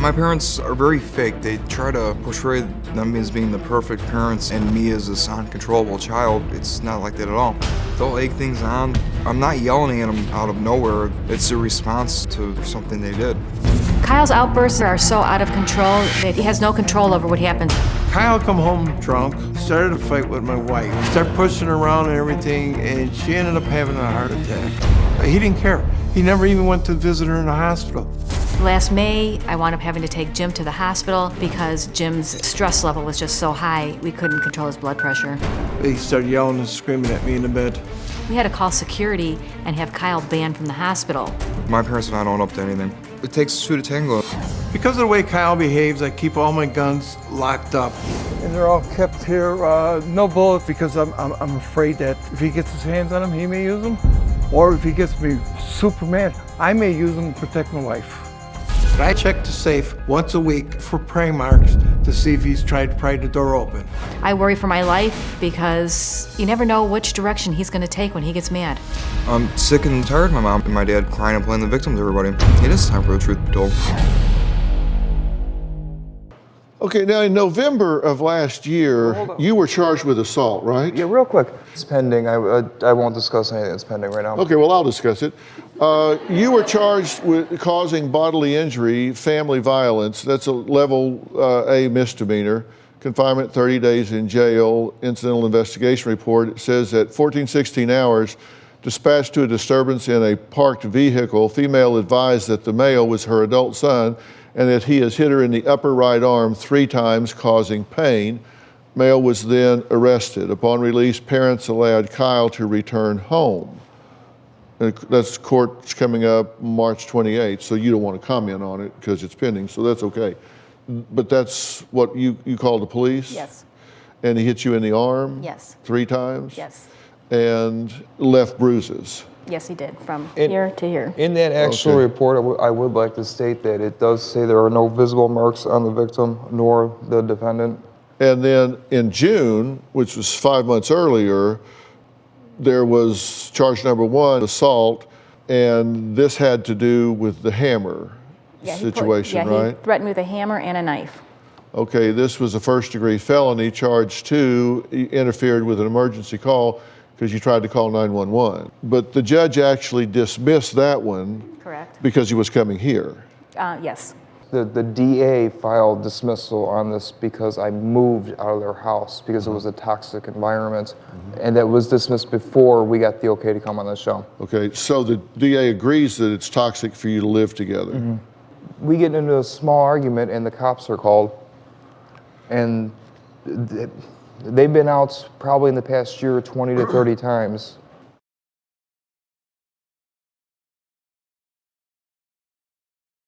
My parents are very fake. They try to portray them as being the perfect parents and me as this uncontrollable child. It's not like that at all. They'll egg things on. I'm not yelling at them out of nowhere. It's a response to something they did. Kyle's outbursts are so out of control that he has no control over what happens. Kyle come home drunk, started a fight with my wife, started pushing her around and everything, and she ended up having a heart attack. He didn't care. He never even went to visit her in the hospital. Last May, I wound up having to take Jim to the hospital because Jim's stress level was just so high, we couldn't control his blood pressure. He started yelling and screaming at me in the bed. We had to call security and have Kyle banned from the hospital. My parents and I don't own up to anything. It takes two to tango. Because of the way Kyle behaves, I keep all my guns locked up. And they're all kept here, no bullets, because I'm afraid that if he gets his hands on them, he may use them. Or if he gets me super mad, I may use them to protect my wife. I check the safe once a week for prey marks to see if he's tried to pry the door open. I worry for my life because you never know which direction he's going to take when he gets mad. I'm sick and tired of my mom and my dad crying and playing the victim to everybody. It is time for the truth to be told. Okay, now in November of last year, you were charged with assault, right? Yeah, real quick. It's pending. I won't discuss anything that's pending right now. Okay, well, I'll discuss it. You were charged with causing bodily injury, family violence. That's a level A misdemeanor. Confinement, 30 days in jail. Incidental investigation report. It says at 14-16 hours, dispatched to a disturbance in a parked vehicle, female advised that the male was her adult son and that he has hit her in the upper right arm 3 times, causing pain. Male was then arrested. Upon release, parents allowed Kyle to return home. And that's court's coming up March 28th, so you don't want to comment on it because it's pending, so that's okay. But that's what you called the police? Yes. And he hit you in the arm? Yes. 3 times? Yes. And left bruises? Yes, he did, from here to here. In that actual report, I would like to state that it does say there are no visible marks on the victim nor the defendant. And then in June, which was 5 months earlier, there was charge number 1, assault, and this had to do with the hammer situation, right? He threatened me with a hammer and a knife. Okay, this was a first-degree felony. Charge 2, he interfered with an emergency call because you tried to call 911. But the judge actually dismissed that one. Correct. Because he was coming here. Yes. The DA filed dismissal on this because I moved out of their house because it was a toxic environment, and that was dismissed before we got the okay to come on the show. Okay, so the DA agrees that it's toxic for you to live together. We get into a small argument and the cops are called, and they've been out probably in the past year 20 to 30 times,